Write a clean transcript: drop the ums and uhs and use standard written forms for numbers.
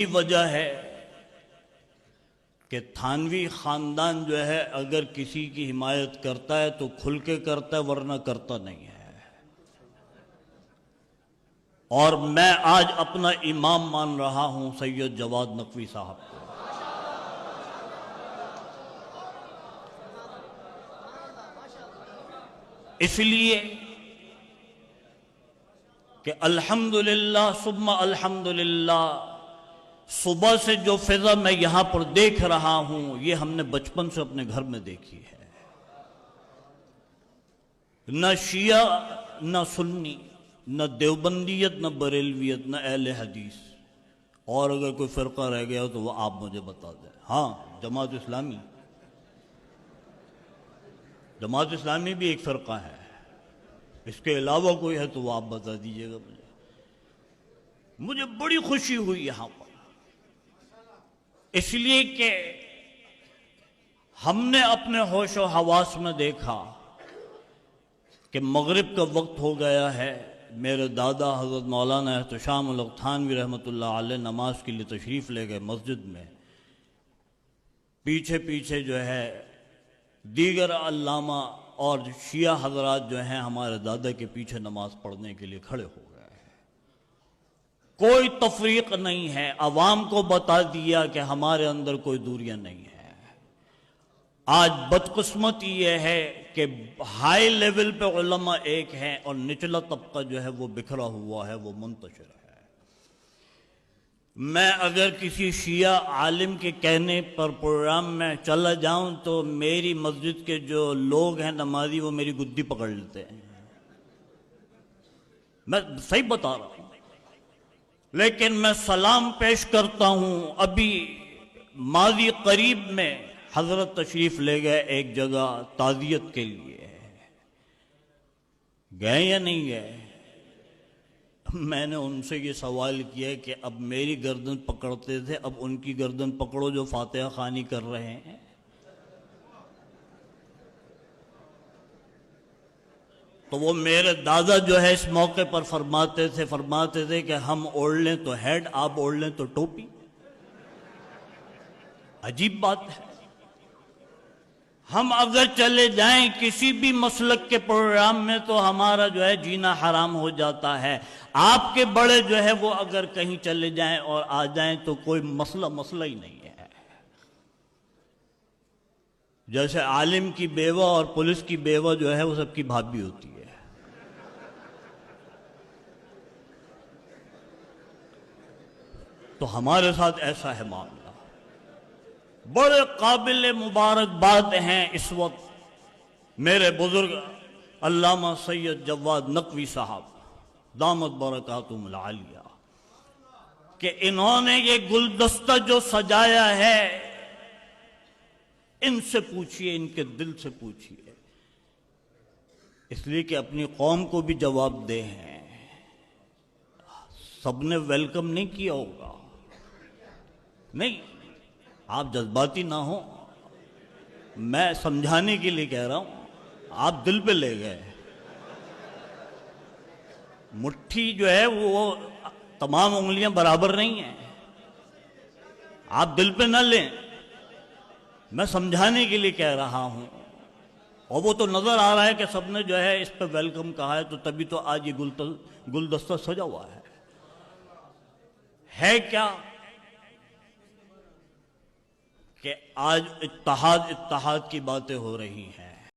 وجہ ہے کہ تھانوی خاندان جو ہے اگر کسی کی حمایت کرتا ہے تو کھل کے کرتا ہے، ورنہ کرتا نہیں ہے۔ اور میں آج اپنا امام مان رہا ہوں سید جواد نقوی صاحب کو۔ اس لیے کہ الحمدللہ ثم الحمدللہ، صبح سے جو فضا میں یہاں پر دیکھ رہا ہوں یہ ہم نے بچپن سے اپنے گھر میں دیکھی ہے۔ نہ شیعہ نہ سنی، نہ دیوبندیت نہ بریلویت نہ اہل حدیث، اور اگر کوئی فرقہ رہ گیا ہو تو وہ آپ مجھے بتا دیں۔ ہاں، جماعت اسلامی بھی ایک فرقہ ہے، اس کے علاوہ کوئی ہے تو وہ آپ بتا دیجئے گا مجھے بڑی خوشی ہوئی یہاں پر، اس لیے کہ ہم نے اپنے ہوش و حواس میں دیکھا کہ مغرب کا وقت ہو گیا ہے۔ میرے دادا حضرت مولانا احتشام الحق تھانوی رحمۃ اللہ علیہ نماز کے لیے تشریف لے گئے مسجد میں، پیچھے پیچھے جو ہے دیگر علامہ اور شیعہ حضرات جو ہیں ہمارے دادا کے پیچھے نماز پڑھنے کے لیے کھڑے ہو گئے ہیں۔ کوئی تفریق نہیں ہے، عوام کو بتا دیا کہ ہمارے اندر کوئی دوریاں نہیں ہیں۔ آج بدقسمتی یہ ہے کہ ہائی لیول پہ علماء ایک ہیں اور نچلا طبقہ جو ہے وہ بکھرا ہوا ہے، وہ منتشر ہے۔ میں اگر کسی شیعہ عالم کے کہنے پر پروگرام میں چلا جاؤں تو میری مسجد کے جو لوگ ہیں نمازی، وہ میری گدی پکڑ لیتے ہیں، میں صحیح بتا رہا ہوں۔ لیکن میں سلام پیش کرتا ہوں، ابھی ماضی قریب میں حضرت تشریف لے گئے ایک جگہ تعزیت کے لیے، گئے یا نہیں گئے؟ میں نے ان سے یہ سوال کیا کہ اب میری گردن پکڑتے تھے، اب ان کی گردن پکڑو جو فاتحہ خوانی کر رہے ہیں۔ تو وہ میرے دادا جو ہے اس موقع پر فرماتے تھے کہ ہم اوڑھ لیں تو ہیڈ، آپ اوڑھ لیں تو ٹوپی۔ عجیب بات ہے، ہم اگر چلے جائیں کسی بھی مسلک کے پروگرام میں تو ہمارا جو ہے جینا حرام ہو جاتا ہے۔ آپ کے بڑے جو ہے وہ اگر کہیں چلے جائیں اور آ جائیں تو کوئی مسئلہ ہی نہیں ہے۔ جیسے عالم کی بیوہ اور پولیس کی بیوہ جو ہے وہ سب کی بھابھی ہوتی ہے۔ تو ہمارے ساتھ ایسا ہے معاملہ۔ بڑے قابل مبارکباد ہیں اس وقت میرے بزرگ علامہ سید جواد نقوی صاحب دامت برکاتہم العالیہ، کہ انہوں نے یہ گلدستہ جو سجایا ہے، ان سے پوچھئے، ان کے دل سے پوچھئے، اس لیے کہ اپنی قوم کو بھی جواب دے ہیں۔ سب نے ویلکم نہیں کیا ہوگا، نہیں، آپ جذباتی نہ ہوں، میں سمجھانے کے لیے کہہ رہا ہوں، آپ دل پہ لے گئے۔ مٹھی جو ہے وہ تمام انگلیاں برابر نہیں ہیں، آپ دل پہ نہ لیں، میں سمجھانے کے لیے کہہ رہا ہوں۔ اور وہ تو نظر آ رہا ہے کہ سب نے جو ہے اس پہ ویلکم کہا ہے، تو تبھی تو آج یہ گلدستہ سجا ہوا ہے کیا کہ آج اتحاد کی باتیں ہو رہی ہیں۔